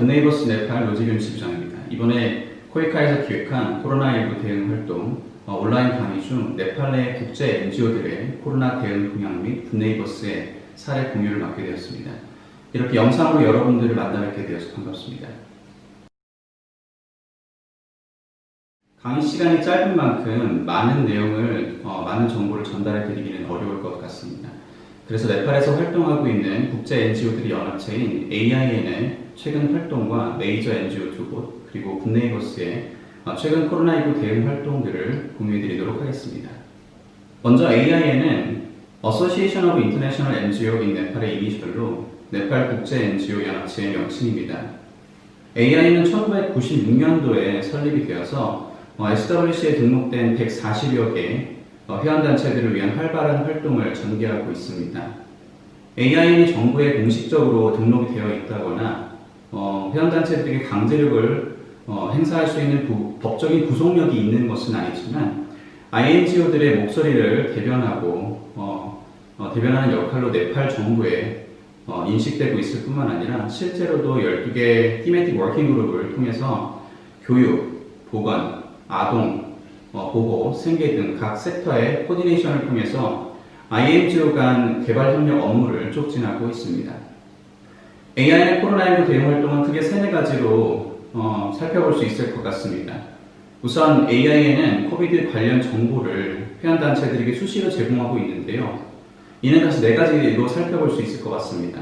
굿네이버스 네팔 노지균 지부장입니다. 이번에 코이카에서 기획한 코로나19 대응 활동 온라인 강의 중 네팔 내 국제 NGO들의 코로나 대응 동향 및 굿네이버스의 사례 공유를 맡게 되었습니다. 이렇게 영상으로 여러분들을 만나뵙게 되어서 반갑습니다. 강의 시간이 짧은 만큼 많은 내용을, 많은 정보를 전달해 드리기는 어려울 것 같습니다. 그래서 네팔에서 활동하고 있는 국제 NGO들의 연합체인 AIN의 최근 활동과 메이저 NGO 두 곳, 그리고 굿네이버스의 최근 코로나19 대응 활동들을 공유해 드리도록 하겠습니다. 먼저 AIN은 Association of International NGO in 네팔의 이니셜로 네팔 국제 NGO 연합체의 명칭입니다. AIN은 1996년도에 설립이 되어서 SWC에 등록된 140여 개 회원단체들을 위한 활발한 활동을 전개하고 있습니다. AIN이 정부에 공식적으로 등록이 되어 있다거나 회원단체들에게 강제력을 행사할 수 있는 법적인 구속력이 있는 것은 아니지만 INGO들의 목소리를 대변하는 역할로 네팔 정부에 인식되고 있을 뿐만 아니라 실제로도 12개 티메틱 워킹 그룹을 통해서 교육, 보건, 아동, 보호, 생계 등 각 섹터의 코디네이션을 통해서 INGO 간 개발 협력 업무를 촉진하고 있습니다. AIN의 코로나19 대응 활동은 크게 3-4가지로 살펴볼 수 있을 것 같습니다. 우선 AIN은 코비드 관련 정보를 회원단체들에게 수시로 제공하고 있는데요. 이는 다시 4가지로 살펴볼 수 있을 것 같습니다.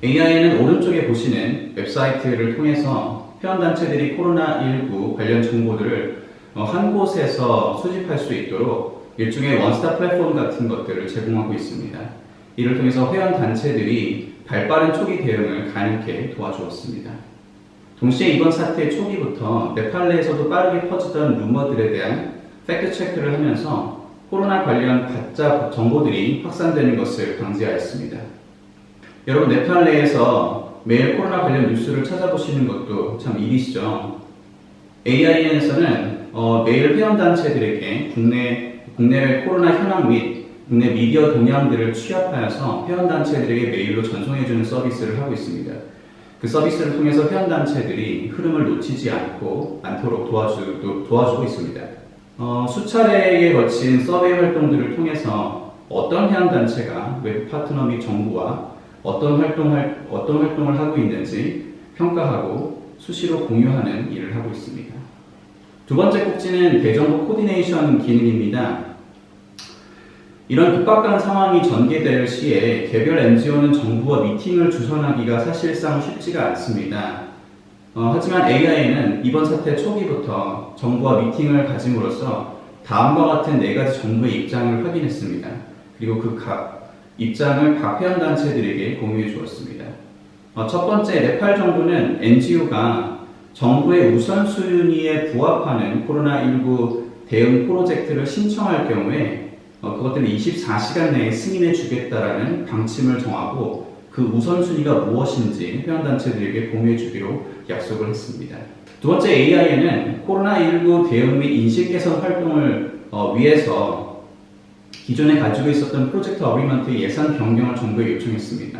AIN은 오른쪽에 보시는 웹사이트를 통해서 회원단체들이 코로나19 관련 정보들을 한 곳에서 수집할 수 있도록 일종의 원스톱 플랫폼 같은 것들을 제공하고 있습니다. 이를 통해서 회원단체들이 발빠른 초기 대응을 가능케 도와주었습니다. 동시에 이번 사태 초기부터 네팔 내에서도 빠르게 퍼지던 루머들에 대한 팩트 체크를 하면서 코로나 관련 가짜 정보들이 확산되는 것을 방지하였습니다. 여러분, 네팔 내에서 매일 코로나 관련 뉴스를 찾아보시는 것도 참 일이시죠. AIN에서는 매일 회원단체들에게 국내외 코로나 현황 및 국내 미디어 동향들을 취합하여서 회원단체들에게 메일로 전송해주는 서비스를 하고 있습니다. 그 서비스를 통해서 회원단체들이 흐름을 놓치지 않도록 도와주고 있습니다. 수차례에 걸친 서베이 활동들을 통해서 어떤 회원단체가 외부 파트너 및 정부와 어떤 활동을 하고 있는지 평가하고 수시로 공유하는 일을 하고 있습니다. 두 번째 꼭지는 대정부 코디네이션 기능입니다. 이런 급박한 상황이 전개될 시에 개별 NGO는 정부와 미팅을 주선하기가 사실상 쉽지가 않습니다. 하지만 AIN은 이번 사태 초기부터 정부와 미팅을 가짐으로써 다음과 같은 4가지 정부의 입장을 확인했습니다. 그리고 그 각 입장을 각 회원단체들에게 공유해 주었습니다. 첫 번째, 네팔 정부는 NGO가 정부의 우선순위에 부합하는 코로나19 대응 프로젝트를 신청할 경우에 그것들을 24시간 내에 승인해 주겠다라는 방침을 정하고 그 우선순위가 무엇인지 회원단체들에게 공유해 주기로 약속을 했습니다. 두 번째, AIN은 코로나19 대응 및 인식 개선 활동을 위해서 기존에 가지고 있었던 프로젝트 어그리먼트의 예산 변경을 정부에 요청했습니다.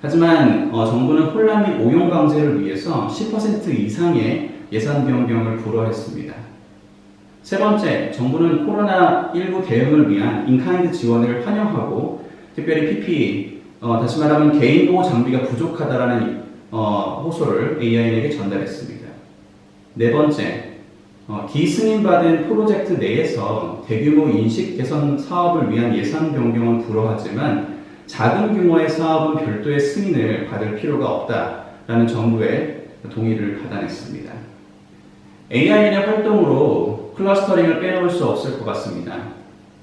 하지만 정부는 혼란 및 오용 방지를 위해서 10% 이상의 예산 변경을 불허했습니다. 세 번째, 정부는 코로나19 대응을 위한 인카인드 지원을 환영하고 특별히 PPE, 다시 말하면 개인보호 장비가 부족하다라는 호소를 AIN에게 전달했습니다. 네 번째, 기승인받은 프로젝트 내에서 대규모 인식 개선 사업을 위한 예산 변경은 불허하지만 작은 규모의 사업은 별도의 승인을 받을 필요가 없다라는 정부의 동의를 받아냈습니다. AIN의 활동으로 클러스터링을 빼놓을 수 없을 것 같습니다.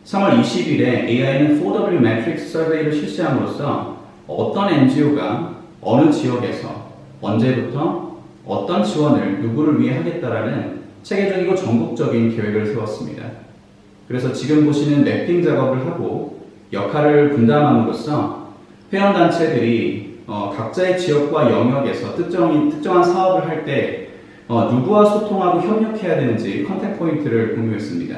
3월 20일에 AIN은 4W 매트릭스 서베이를 실시함으로써 어떤 NGO가 어느 지역에서 언제부터 어떤 지원을 누구를 위해 하겠다라는 체계적이고 전국적인 계획을 세웠습니다. 그래서 지금 보시는 매핑 작업을 하고 역할을 분담함으로써 회원단체들이 각자의 지역과 영역에서 특정한 사업을 할 때 누구와 소통하고 협력해야 되는지 컨택 포인트를 공유했습니다.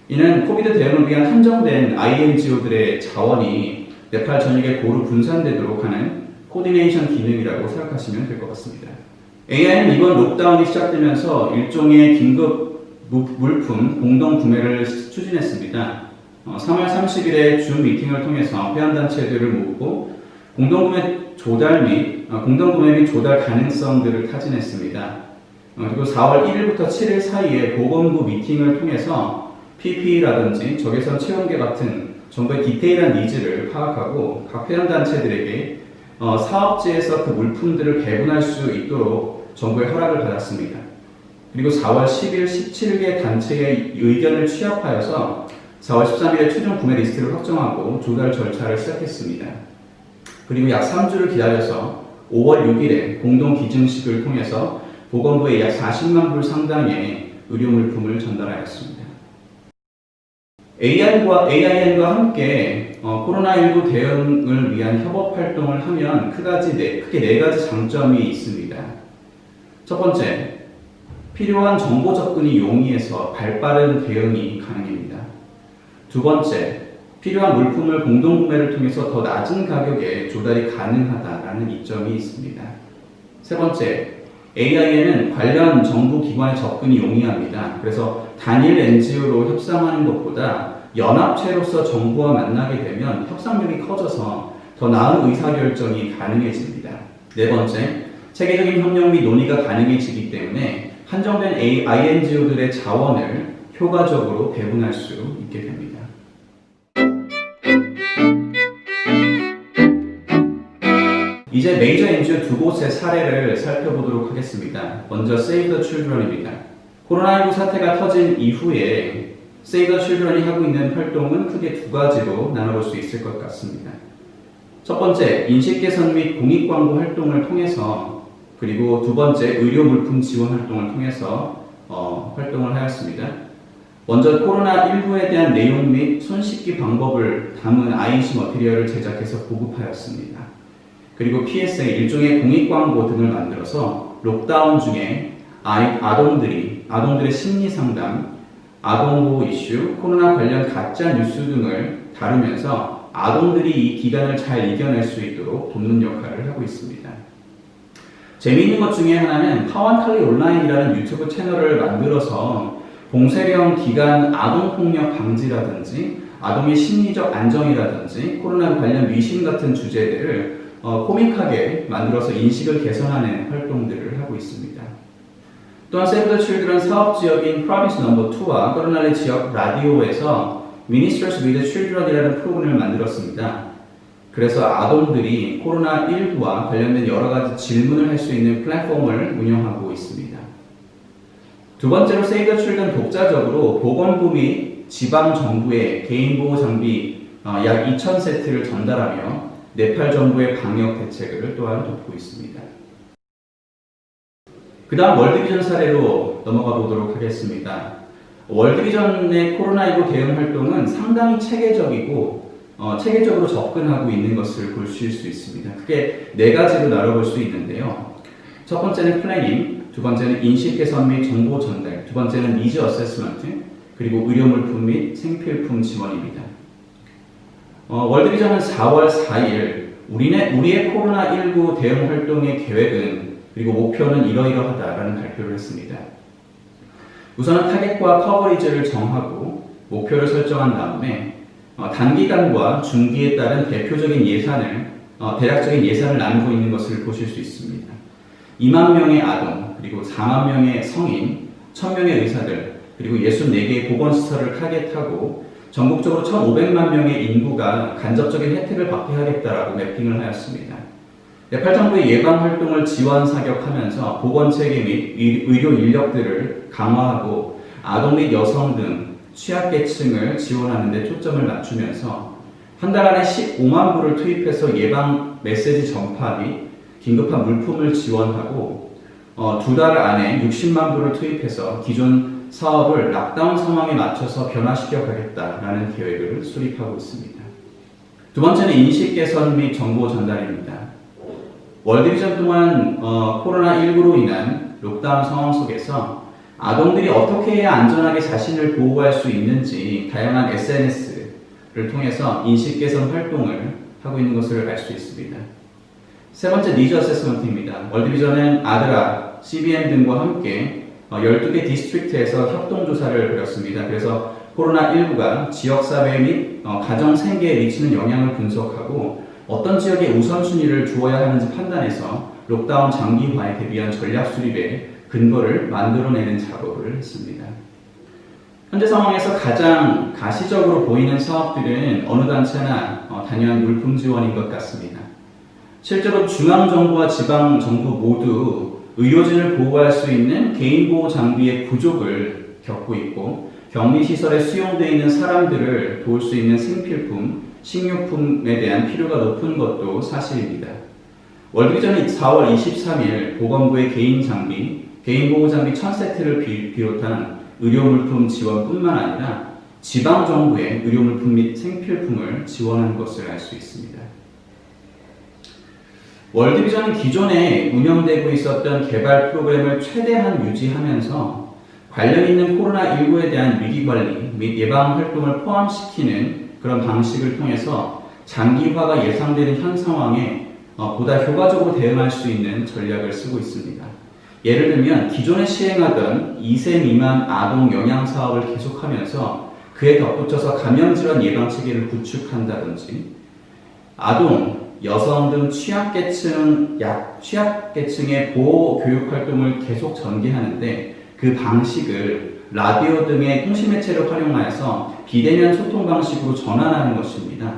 이는 코비드 대응을 위한 한정된 INGO들의 자원이 네팔 전역에 고루 분산되도록 하는 코디네이션 기능이라고 생각하시면 될 것 같습니다. AI는 이번 록다운이 시작되면서 일종의 긴급 물품 공동 구매를 추진했습니다. 3월 30일에 줌 미팅을 통해서 회원단체들을 모으고 공동구매 및 조달 가능성들을 타진했습니다. 그리고 4월 1일부터 7일 사이에 보건부 미팅을 통해서 PPE라든지 적외선 체온계 같은 정부의 디테일한 니즈를 파악하고 각 회원단체들에게 사업지에서 그 물품들을 배분할 수 있도록 정부의 허락을 받았습니다. 그리고 4월 10일 17개 단체의 의견을 취합하여서 4월 13일에 최종 구매 리스트를 확정하고 조달 절차를 시작했습니다. 그리고 약 3주를 기다려서 5월 6일에 공동 기증식을 통해서 보건부에 약 40만 불 상당의 의료 물품을 전달하였습니다. AIN과 함께 코로나19 대응을 위한 협업 활동을 하면 크게 네 가지 장점이 있습니다. 첫 번째, 필요한 정보 접근이 용이해서 발빠른 대응이 가능합니다. 두 번째, 필요한 물품을 공동구매를 통해서 더 낮은 가격에 조달이 가능하다라는 이점이 있습니다. 세 번째, AI에는 관련 정부 기관의 접근이 용이합니다. 그래서 단일 NGO로 협상하는 것보다 연합체로서 정부와 만나게 되면 협상력이 커져서 더 나은 의사결정이 가능해집니다. 네 번째, 체계적인 협력 및 논의가 가능해지기 때문에 한정된 INGO들의 자원을 효과적으로 배분할 수 있게 됩니다. 이제 메이저 NGO 두 곳의 사례를 살펴보도록 하겠습니다. 먼저 Save the Children입니다. 코로나19 사태가 터진 이후에 Save the Children이 하고 있는 활동은 크게 두 가지로 나눠볼 수 있을 것 같습니다. 첫 번째, 인식 개선 및 공익 광고 활동을 통해서, 그리고 두 번째, 의료 물품 지원 활동을 통해서 활동을 하였습니다. 먼저 코로나19에 대한 내용 및 손씻기 방법을 담은 INC 머티리얼을 제작해서 보급하였습니다. 그리고 PSA, 일종의 공익 광고 등을 만들어서 록다운 중에 아동들의 심리 상담, 아동보호 이슈, 코로나 관련 가짜 뉴스 등을 다루면서 아동들이 이 기간을 잘 이겨낼 수 있도록 돕는 역할을 하고 있습니다. 재미있는 것 중에 하나는 파완칼리 온라인이라는 유튜브 채널을 만들어서 봉쇄령 기간 아동폭력 방지라든지 아동의 심리적 안정이라든지 코로나 관련 위신 같은 주제들을 코믹하게 만들어서 인식을 개선하는 활동들을 하고 있습니다. 또한 Save the Children 사업지역인 프로빈스 넘버 2와 코로나리 지역 라디오에서 Ministers with Children이라는 프로그램을 만들었습니다. 그래서 아동들이 코로나19와 관련된 여러 가지 질문을 할 수 있는 플랫폼을 운영하고 있습니다. 두 번째로 Save the Children 독자적으로 보건부 및 지방정부에 개인보호 장비 약 2,000세트를 전달하며 네팔 정부의 방역 대책을 또한 돕고 있습니다. 그 다음 월드비전 사례로 넘어가 보도록 하겠습니다. 월드비전의 코로나19 대응 활동은 상당히 체계적이고 체계적으로 접근하고 있는 것을 보실 수 있습니다. 크게 네 가지로 나눠볼 수 있는데요. 첫 번째는 플래닝, 두 번째는 인식 개선 및 정보 전달, 두 번째는 니즈 어세스먼트, 그리고 의료 물품 및 생필품 지원입니다. 월드비전은 4월 4일 우리의 코로나19 대응 활동의 계획은 그리고 목표는 이러이러하다라는 발표를 했습니다. 우선은 타겟과 커버리지를 정하고 목표를 설정한 다음에 단기간과 중기에 따른 대략적인 예산을 나누고 있는 것을 보실 수 있습니다. 2만 명의 아동, 그리고 4만 명의 성인, 1,000명의 의사들, 그리고 64개의 보건시설을 타겟하고 전국적으로 1,500만 명의 인구가 간접적인 혜택을 받게 하겠다라고 매핑을 하였습니다. 네팔 정부의 예방 활동을 지원 사격하면서 보건체계 및 의료 인력들을 강화하고 아동 및 여성 등 취약계층을 지원하는 데 초점을 맞추면서 한 달 안에 15만 불을 투입해서 예방 메시지 전파 및 긴급한 물품을 지원하고 두 달 안에 60만 불을 투입해서 기존 사업을 락다운 상황에 맞춰서 변화시켜 가겠다라는 계획을 수립하고 있습니다. 두 번째는 인식 개선 및 정보 전달입니다. 월드비전 또한 코로나19로 인한 록다운 상황 속에서 아동들이 어떻게 해야 안전하게 자신을 보호할 수 있는지 다양한 SNS를 통해서 인식 개선 활동을 하고 있는 것을 알 수 있습니다. 세 번째 니즈 어세스먼트입니다. 월드비전은 아드라, CBM 등과 함께 12개 디스트릭트에서 협동조사를 벌였습니다. 그래서 코로나19가 지역사회 및 가정생계에 미치는 영향을 분석하고 어떤 지역에 우선순위를 주어야 하는지 판단해서 록다운 장기화에 대비한 전략 수립의 근거를 만들어내는 작업을 했습니다. 현재 상황에서 가장 가시적으로 보이는 사업들은 어느 단체나 단연 물품 지원인 것 같습니다. 실제로 중앙정부와 지방정부 모두 의료진을 보호할 수 있는 개인보호 장비의 부족을 겪고 있고 격리시설에 수용되어 있는 사람들을 도울 수 있는 생필품, 식료품에 대한 필요가 높은 것도 사실입니다. 월드비전은 4월 23일 보건부의 개인보호장비 1000세트를 비롯한 의료물품 지원뿐만 아니라 지방정부의 의료물품 및 생필품을 지원한 것을 알 수 있습니다. 월드비전은 기존에 운영되고 있었던 개발 프로그램을 최대한 유지하면서 관련 있는 코로나19에 대한 위기관리 및 예방 활동을 포함시키는 그런 방식을 통해서 장기화가 예상되는 현 상황에 보다 효과적으로 대응할 수 있는 전략을 쓰고 있습니다. 예를 들면 기존에 시행하던 2세 미만 아동 영양 사업을 계속하면서 그에 덧붙여서 감염질환 예방 체계를 구축한다든지 아동, 여성 등 취약계층의 보호 교육 활동을 계속 전개하는데 그 방식을 라디오 등의 통신매체를 활용하여서 비대면 소통 방식으로 전환하는 것입니다.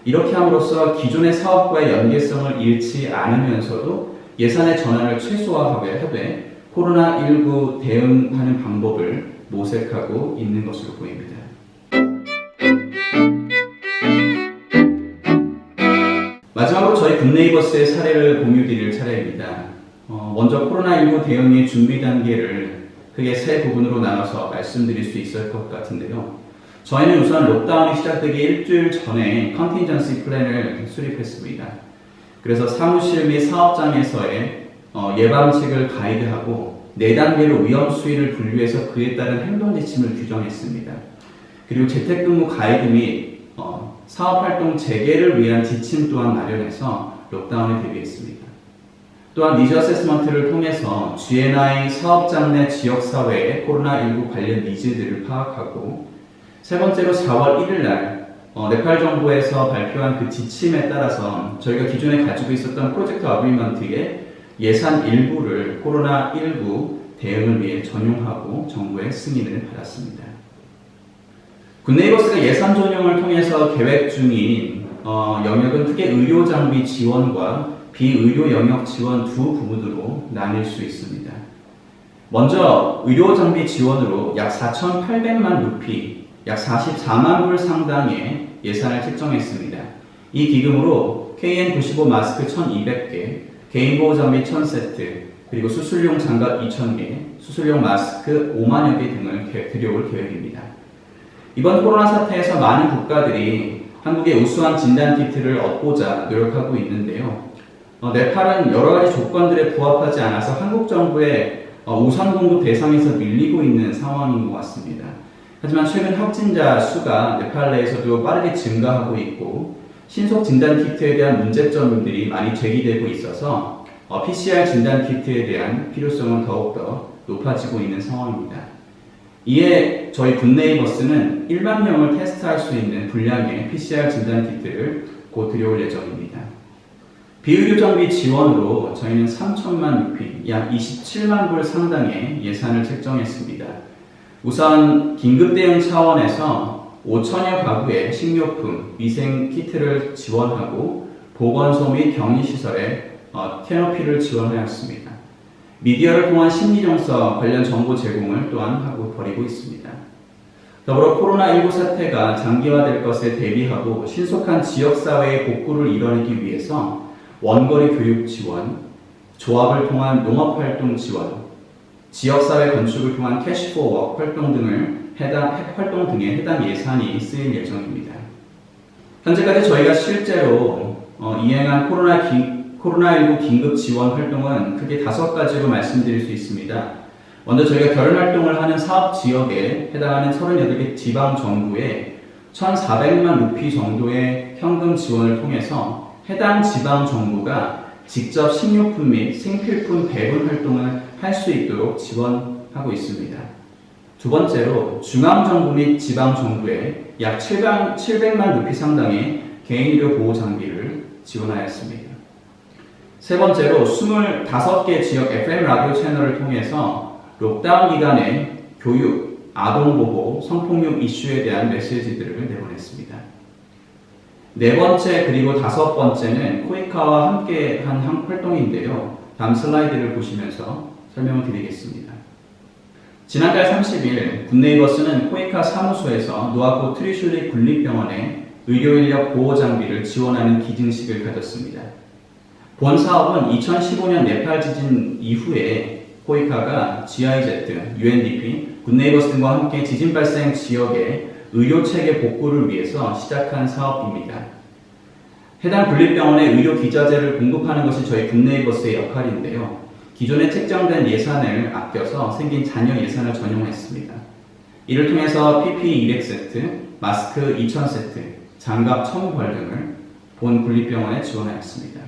이렇게 함으로써 기존의 사업과의 연계성을 잃지 않으면서도 예산의 전환을 최소화하되 코로나19 대응하는 방법을 모색하고 있는 것으로 보입니다. 마지막으로 저희 굿네이버스의 사례를 공유드릴 차례입니다. 먼저 코로나19 대응의 준비 단계를 크게 세 부분으로 나눠서 말씀드릴 수 있을 것 같은데요. 저희는 우선 록다운이 시작되기 일주일 전에 컨틴전시 플랜을 수립했습니다. 그래서 사무실 및 사업장에서의 예방책을 가이드하고 4단계로 위험 수위를 분류해서 그에 따른 행동 지침을 규정했습니다. 그리고 재택근무 가이드 및 사업활동 재개를 위한 지침 또한 마련해서 록다운에 대비했습니다. 또한 니즈 어세스먼트를 통해서 GNI 사업장 내 지역사회의 코로나19 관련 니즈들을 파악하고 세 번째로 4월 1일 날 네팔 정부에서 발표한 그 지침에 따라서 저희가 기존에 가지고 있었던 프로젝트 어그리먼트의 예산 일부를 코로나19 대응을 위해 전용하고 정부의 승인을 받았습니다. 굿네이버스가 예산 전용을 통해서 계획 중인 영역은 크게 의료장비 지원과 비의료 영역 지원 두 부분으로 나뉠 수 있습니다. 먼저 의료장비 지원으로 약 4,800만 루피, 약 44만 불 상당의 예산을 책정했습니다. 이 기금으로 KN95 마스크 1,200개, 개인보호장비 1,000세트, 그리고 수술용 장갑 2,000개, 수술용 마스크 5만여 개 등을 들여올 계획입니다. 이번 코로나 사태에서 많은 국가들이 한국의 우수한 진단키트를 얻고자 노력하고 있는데요. 네팔은 여러 가지 조건들에 부합하지 않아서 한국 정부의 우선 공급 대상에서 밀리고 있는 상황인 것 같습니다. 하지만 최근 확진자 수가 네팔 내에서도 빠르게 증가하고 있고 신속 진단키트에 대한 문제점들이 많이 제기되고 있어서 PCR 진단키트에 대한 필요성은 더욱더 높아지고 있는 상황입니다. 이에 저희 굿네이버스는 1만 명을 테스트할 수 있는 분량의 PCR 진단키트를 곧 들여올 예정입니다. 비의료 장비 지원으로 저희는 3천만 루피, 약 27만 불 상당의 예산을 책정했습니다. 우선 긴급 대응 차원에서 5천여 가구의 식료품, 위생 키트를 지원하고 보건소 및 격리시설에 캐노피를 지원하였습니다. 미디어를 통한 심리정서 관련 정보 제공을 또한 하고 벌이고 있습니다. 더불어 코로나19 사태가 장기화될 것에 대비하고 신속한 지역사회의 복구를 이뤄내기 위해서 원거리 교육 지원, 조합을 통한 농업활동 지원, 지역사회 건축을 통한 캐시포워크 활동 등에 해당 예산이 쓰일 예정입니다. 현재까지 저희가 실제로 이행한 코로나19 긴급 지원 활동은 크게 5가지로 말씀드릴 수 있습니다. 먼저 저희가 결혼 활동을 하는 사업 지역에 해당하는 38개 지방 정부에 1,400만 루피 정도의 현금 지원을 통해서 해당 지방 정부가 직접 식료품 및 생필품 배분 활동을 할 수 있도록 지원하고 있습니다. 두 번째로 중앙정부 및 지방정부에 약 700만 루피 상당의 개인의료 보호 장비를 지원하였습니다. 세 번째로 25개 지역 FM 라디오 채널을 통해서 록다운 기간에 교육, 아동보호, 성폭력 이슈에 대한 메시지들을 내보냈습니다. 네 번째 그리고 다섯 번째는 코이카와 함께한 활동인데요. 다음 슬라이드를 보시면서 설명을 드리겠습니다. 지난달 30일 굿네이버스는 코이카 사무소에서 노아코 트리슐리 국립병원에 의료인력 보호 장비를 지원하는 기증식을 가졌습니다. 본 사업은 2015년 네팔 지진 이후에 코이카가 GIZ, UNDP, 굿네이버스 등과 함께 지진 발생 지역의 의료체계 복구를 위해서 시작한 사업입니다. 해당 국립병원에 의료 기자재를 공급하는 것이 저희 굿네이버스의 역할인데요. 기존에 책정된 예산을 아껴서 생긴 잔여 예산을 전용했습니다. 이를 통해서 PPE 200세트, 마스크 2000세트, 장갑 1000벌 등을 본 국립병원에 지원하였습니다.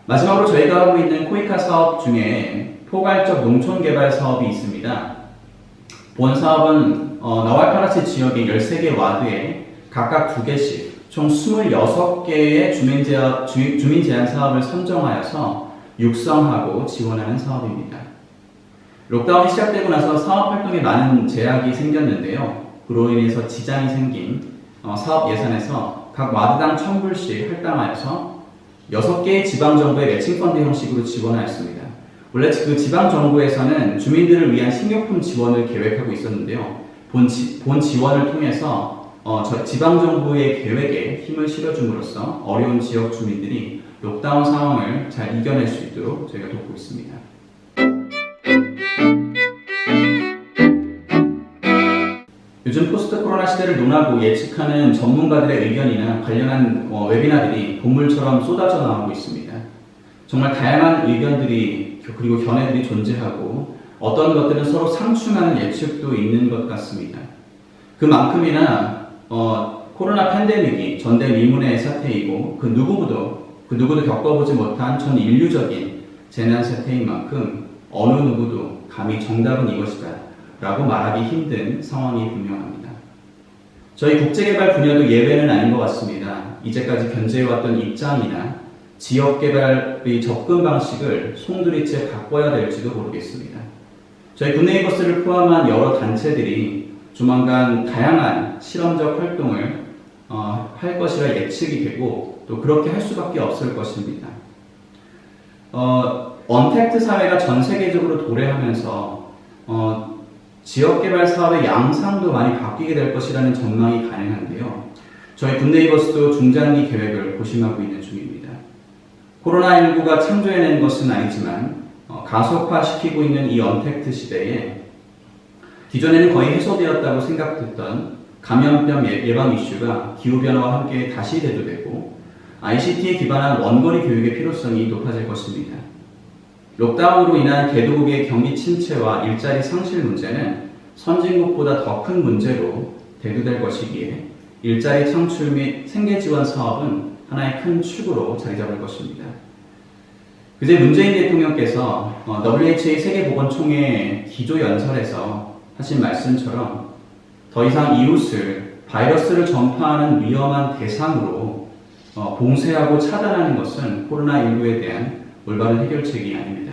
마지막으로 저희가 하고 있는 코이카 사업 중에 포괄적 농촌 개발 사업이 있습니다. 본 사업은 나왈파라치 지역의 13개 와드에 각각 2개씩 총 26개의 주민 제한 사업을 선정하여서 육성하고 지원하는 사업입니다. 록다운이 시작되고 나서 사업 활동에 많은 제약이 생겼는데요. 그로 인해서 지장이 생긴 사업 예산에서 각 와드당 1000불씩 할당하여서 6개의 지방정부의 매칭펀드 형식으로 지원하였습니다. 원래 그 지방정부에서는 주민들을 위한 식료품 지원을 계획하고 있었는데요. 본 지원을 통해서 지방정부의 계획에 힘을 실어줌으로써 어려운 지역 주민들이 록다운 상황을 잘 이겨낼 수 있도록 저희가 돕고 있습니다. 요즘 포스트 코로나 시대를 논하고 예측하는 전문가들의 의견이나 관련한 웨비나들이 본물처럼 쏟아져 나오고 있습니다. 정말 다양한 의견들이 그리고 견해들이 존재하고 어떤 것들은 서로 상충하는 예측도 있는 것 같습니다. 그만큼이나 코로나 팬데믹이 전대미문의 사태이고 그 누구도 겪어보지 못한 전 인류적인 재난 사태인 만큼 어느 누구도 감히 정답은 이것이다 라고 말하기 힘든 상황이 분명합니다. 저희 국제개발 분야도 예외는 아닌 것 같습니다. 이제까지 견제해왔던 입장이나 지역개발의 접근 방식을 송두리째 바꿔야 될지도 모르겠습니다. 저희 굿네이버스를 포함한 여러 단체들이 조만간 다양한 실험적 활동을 할 것이라 예측이 되고 또 그렇게 할 수밖에 없을 것입니다. 언택트 사회가 전 세계적으로 도래하면서 지역개발 사업의 양상도 많이 바뀌게 될 것이라는 전망이 가능한데요. 저희 굿네이버스도 중장기 계획을 고심하고 있는 중입니다. 코로나19가 창조해낸 것은 아니지만 가속화시키고 있는 이 언택트 시대에 기존에는 거의 해소되었다고 생각됐던 감염병 예방 이슈가 기후변화와 함께 다시 대두되고 ICT에 기반한 원거리 교육의 필요성이 높아질 것입니다. 록다운으로 인한 개도국의 경기 침체와 일자리 상실 문제는 선진국보다 더 큰 문제로 대두될 것이기에 일자리 창출 및 생계 지원 사업은 하나의 큰 축으로 자리 잡을 것입니다. 그제 문재인 대통령께서 WHO의 세계보건총회 기조연설에서 하신 말씀처럼 더 이상 이웃을 바이러스를 전파하는 위험한 대상으로 봉쇄하고 차단하는 것은 코로나19에 대한 올바른 해결책이 아닙니다.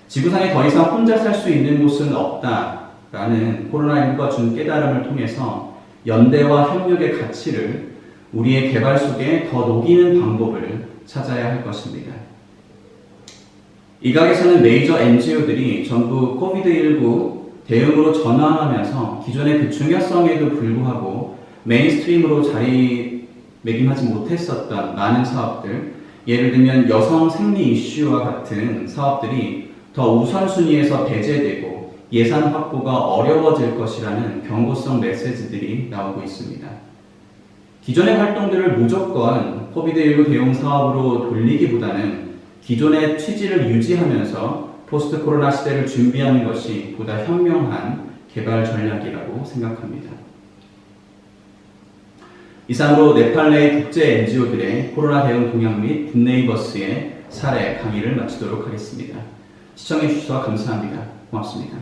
지구상에 더 이상 혼자 살 수 있는 곳은 없다라는 코로나19가 준 깨달음을 통해서 연대와 협력의 가치를 우리의 개발 속에 더 녹이는 방법을 찾아야 할 것입니다. 이각에서는 메이저 NGO들이 전부 코비드19 대응으로 전환하면서 기존의 그 중요성에도 불구하고 메인스트림으로 자리매김하지 못했었던 많은 사업들, 예를 들면 여성 생리 이슈와 같은 사업들이 더 우선순위에서 배제되고 예산 확보가 어려워질 것이라는 경고성 메시지들이 나오고 있습니다. 기존의 활동들을 무조건 코비드19 대응 사업으로 돌리기보다는 기존의 취지를 유지하면서 포스트 코로나 시대를 준비하는 것이 보다 현명한 개발 전략이라고 생각합니다. 이상으로 네팔 내 국제 NGO들의 코로나 대응 동향 및 굿네이버스의 사례 강의를 마치도록 하겠습니다. 시청해 주셔서 감사합니다. 고맙습니다.